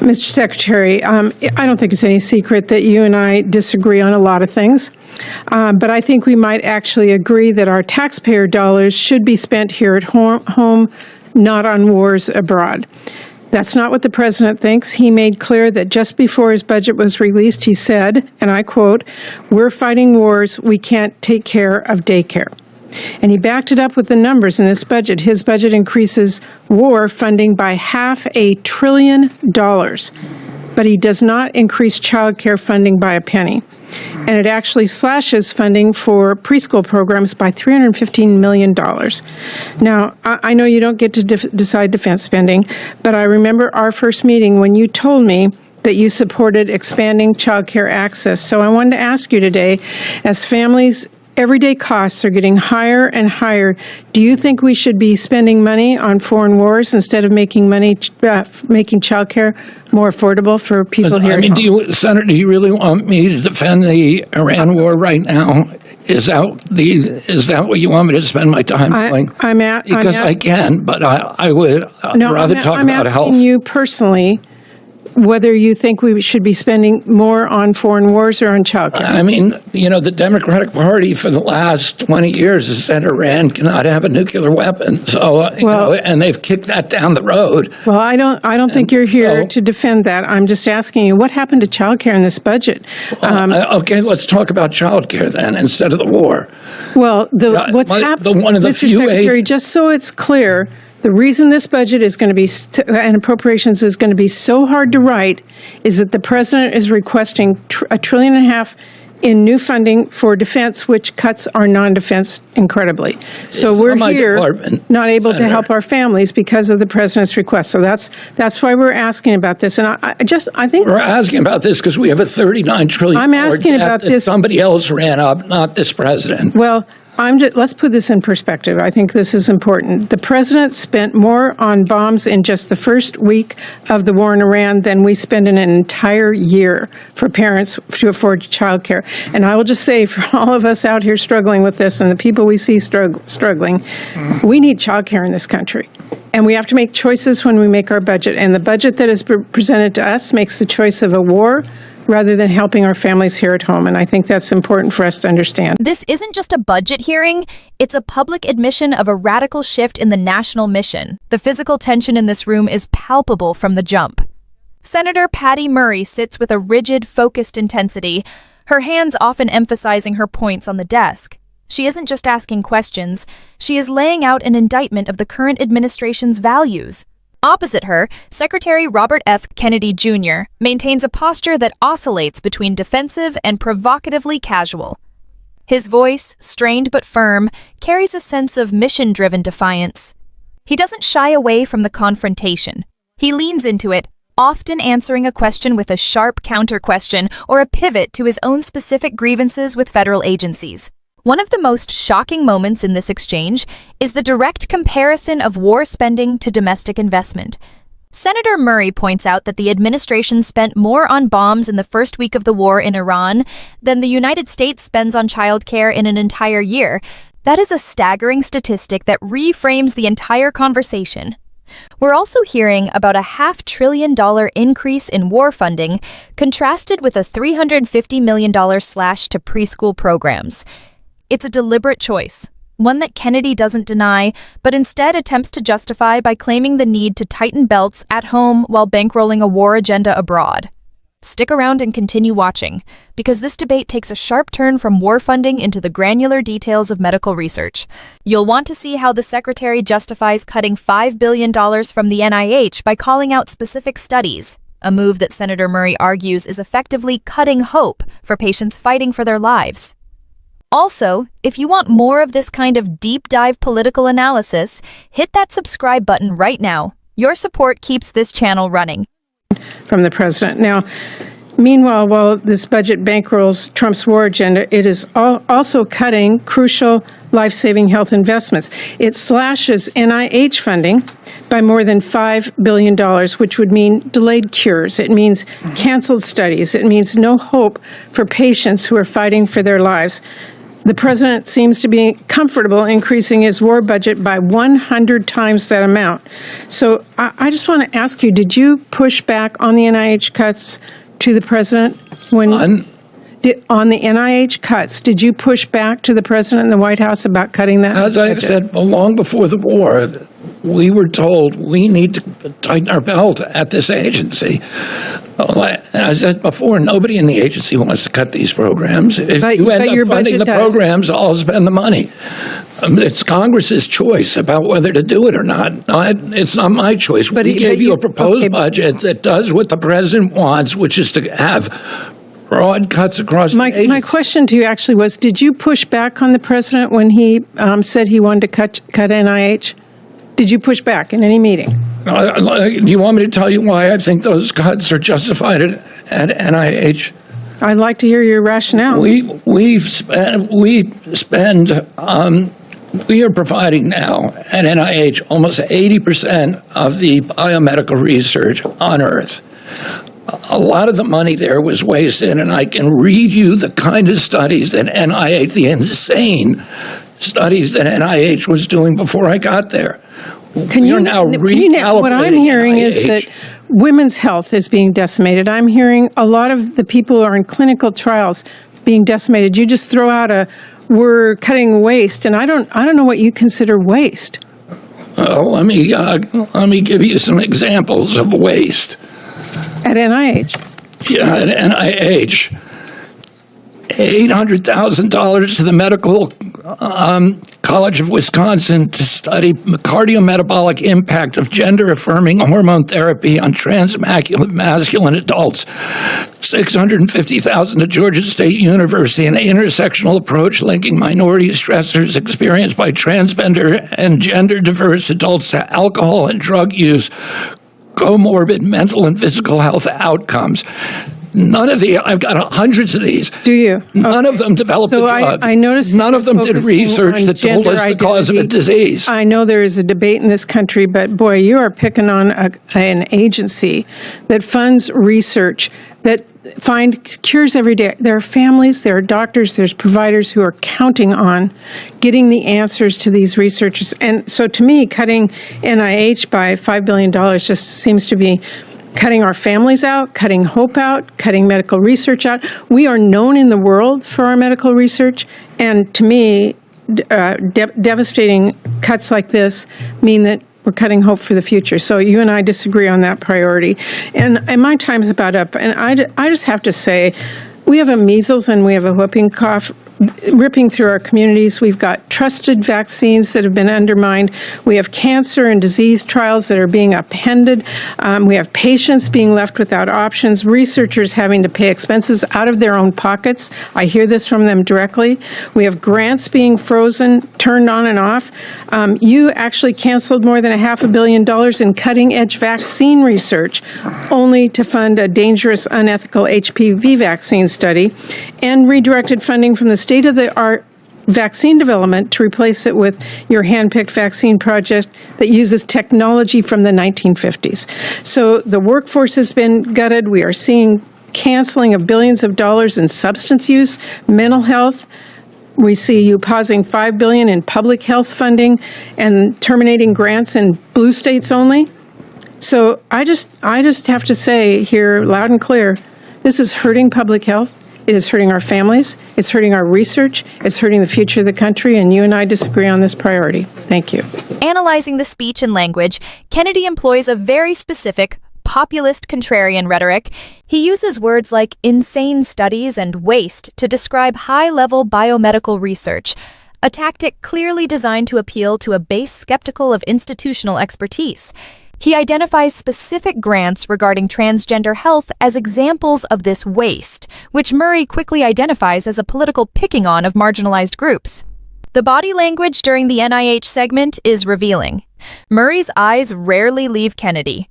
Mr. Secretary, I don't think it's any secret that you and I disagree on a lot of things, but I think we might actually agree that our taxpayer dollars should be spent here at home, not on wars abroad. That's not what the president thinks. He made clear that just before his budget was released, he said, and I quote, "We're fighting wars, we can't take care of daycare." And he backed it up with the numbers in this budget. His budget increases war funding by $500 billion, but he does not increase childcare funding by a penny. And it actually slashes funding for preschool programs by $315 million. Now, I know you don't get to decide defense spending, but I remember our first meeting when you told me that you supported expanding childcare access. So I wanted to ask you today, as families' everyday costs are getting higher and higher, do you think we should be spending money on foreign wars instead of making childcare more affordable for people here? Senator, do you really want me to defend the Iran war right now? Is that what you want me to spend my time doing? I can, but I would rather talk about health. I'm asking you personally whether you think we should be spending more on foreign wars or on childcare. I mean, the Democratic Party for the last 20 years has said Iran cannot have a nuclear weapon. So, and they've kicked that down the road. Well, I don't think you're here to defend that. I'm just asking you, what happened to childcare in this budget? Okay, let's talk about childcare then instead of the war. Well, what's happened, Mr. Secretary, just so it's clear, the reason this budget is going to be, and appropriations is going to be so hard to write is that the president is requesting $1.5 trillion in new funding for defense, which cuts our non-defense incredibly. So we're here not able to help our families because of the president's request. So that's why we're asking about this. And I think we're asking about this because we have a $39 trillion I'm asking about this. Somebody else ran up, not this president. Well, let's put this in perspective. I think this is important. The president spent more on bombs in just the first week of the war in Iran than we spend in an entire year for parents to afford childcare. And I will just say, for all of us out here struggling with this and the people we see struggling, we need childcare in this country. And we have to make choices when we make our budget. And the budget that is presented to us makes the choice of a war rather than helping our families here at home. And I think that's important for us to understand. This isn't just a budget hearing, it's a public admission of a radical shift in the national mission. The physical tension in this room is palpable from the jump. Senator Patty Murray sits with a rigid, focused intensity, her hands often emphasizing her points on the desk. She isn't just asking questions, she is laying out an indictment of the current administration's values. Opposite her, Secretary Robert F. Kennedy Jr. maintains a posture that oscillates between defensive and provocatively casual. His voice, strained but firm, carries a sense of mission-driven defiance. He doesn't shy away from the confrontation. He leans into it, often answering a question with a sharp counter-question or a pivot to his own specific grievances with federal agencies. One of the most shocking moments in this exchange is the direct comparison of war spending to domestic investment. Senator Murray points out that the administration spent more on bombs in the first week of the war in Iran than the United States spends on childcare in an entire year. That is a staggering statistic that reframes the entire conversation. We're also hearing about a $500 billion increase in war funding, contrasted with a $350 million slash to preschool programs. It's a deliberate choice, one that Kennedy doesn't deny, but instead attempts to justify by claiming the need to tighten belts at home while bankrolling a war agenda abroad. Stick around and continue watching, because this debate takes a sharp turn from war funding into the granular details of medical research. You'll want to see how the Secretary justifies cutting $5 billion from the NIH by calling out specific studies, a move that Senator Murray argues is effectively cutting hope for patients fighting for their lives. Also, if you want more of this kind of deep dive political analysis, hit that subscribe button right now. Your support keeps this channel running. From the president. Now, meanwhile, while this budget bankrolls Trump's war agenda, it is also cutting crucial life-saving health investments. It slashes NIH funding by more than $5 billion, which would mean delayed cures. It means canceled studies. It means no hope for patients who are fighting for their lives. The president seems to be comfortable increasing his war budget by 100 times that amount. So I just want to ask you, did you push back on the NIH cuts to the president? On the NIH cuts, did you push back to the president and the White House about cutting that As budget? I said long before the war, we were told we need to tighten our belt at this agency. And I said before, nobody in the agency wants to cut these programs. If you end up funding the programs, I'll spend the money. It's Congress's choice about whether to do it or not. It's not my choice. We gave you a proposed budget that does what the president wants, which is to have broad cuts across the agency. My question to you actually was, did you push back on the president when he said he wanted to cut NIH? Did you push back in any meeting? Do you want me to tell you why I think those cuts are justified at NIH? I'd like to hear your rationale. We are providing now at NIH almost 80% of the biomedical research on Earth. A lot of the money there was wasted, and I can read you the kind of studies that NIH, the insane studies that NIH was doing before I got there. What I'm hearing is that women's health is being decimated. I'm hearing a lot of the people who are in clinical trials being decimated. You just throw out we're cutting waste, and I don't know what you consider waste. Let me give you some examples of waste. At NIH? Yeah, at NIH. $800,000 to the Medical College of Wisconsin to study the cardiometabolic impact of gender-affirming hormone therapy on transmasculine adults. $650,000 to Georgia State University, an intersectional approach linking minority stressors experienced by transgender and gender-diverse adults to alcohol and drug use, comorbid mental and physical health outcomes. I've got hundreds of these. Do you? None of them developed a drug. I noticed none of them did research that told us the cause of a disease. I know there is a debate in this country, but boy, you are picking on an agency that funds research that finds cures every day. There are families, there are doctors, there's providers who are counting on getting the answers to these researchers. And so to me, cutting NIH by $5 billion just seems to be cutting our families out, cutting hope out, cutting medical research out. We are known in the world for our medical research, and to me, devastating cuts like this mean that we're cutting hope for the future. So you and I disagree on that priority. And my time's about up, and I just have to say, we have a measles and we have a whooping cough ripping through our communities. We've got trusted vaccines that have been undermined. We have cancer and disease trials that are being upended. We have patients being left without options, researchers having to pay expenses out of their own pockets. I hear this from them directly. We have grants being frozen, turned on and off. You actually canceled more than $500 million in cutting-edge vaccine research, only to fund a dangerous, unethical HPV vaccine study, and redirected funding from the state-of-the-art vaccine development to replace it with your hand-picked vaccine project that uses technology from the 1950s. So the workforce has been gutted. We are seeing canceling of billions of dollars in substance use, mental health. We see you pausing $5 billion in public health funding and terminating grants in blue states only. So I just have to say here loud and clear, this is hurting public health. It is hurting our families. It's hurting our research. It's hurting the future of the country, and you and I disagree on this priority. Thank you. Analyzing the speech and language, Kennedy employs a very specific, populist contrarian rhetoric. He uses words like insane studies and waste to describe high-level biomedical research, a tactic clearly designed to appeal to a base skeptical of institutional expertise. He identifies specific grants regarding transgender health as examples of this waste, which Murray quickly identifies as a political picking on of marginalized groups. The body language during the NIH segment is revealing. Murray's eyes rarely leave Kennedy.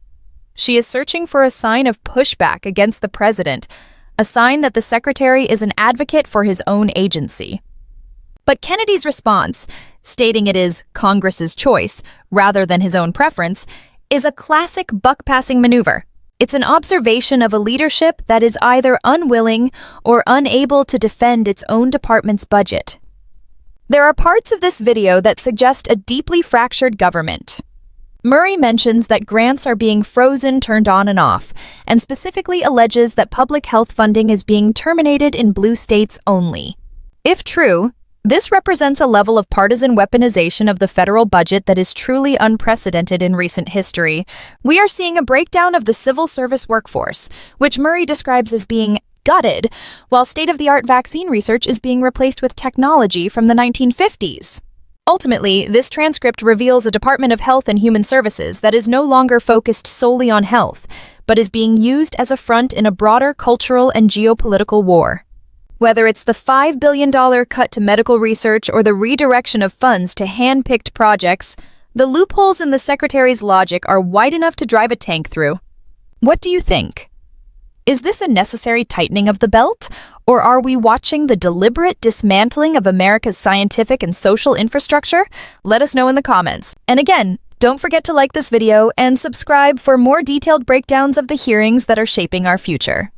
She is searching for a sign of pushback against the president, a sign that the secretary is an advocate for his own agency. But Kennedy's response, stating it is Congress's choice rather than his own preference, is a classic buck-passing maneuver. It's an observation of a leadership that is either unwilling or unable to defend its own department's budget. There are parts of this video that suggest a deeply fractured government. Murray mentions that grants are being frozen, turned on and off, and specifically alleges that public health funding is being terminated in blue states only. If true, this represents a level of partisan weaponization of the federal budget that is truly unprecedented in recent history. We are seeing a breakdown of the civil service workforce, which Murray describes as being gutted, while state-of-the-art vaccine research is being replaced with technology from the 1950s. Ultimately, this transcript reveals a Department of Health and Human Services that is no longer focused solely on health, but is being used as a front in a broader cultural and geopolitical war. Whether it's the $5 billion cut to medical research or the redirection of funds to hand-picked projects, the loopholes in the Secretary's logic are wide enough to drive a tank through. What do you think? Is this a necessary tightening of the belt, or are we watching the deliberate dismantling of America's scientific and social infrastructure? Let us know in the comments. And again, don't forget to like this video and subscribe for more detailed breakdowns of the hearings that are shaping our future.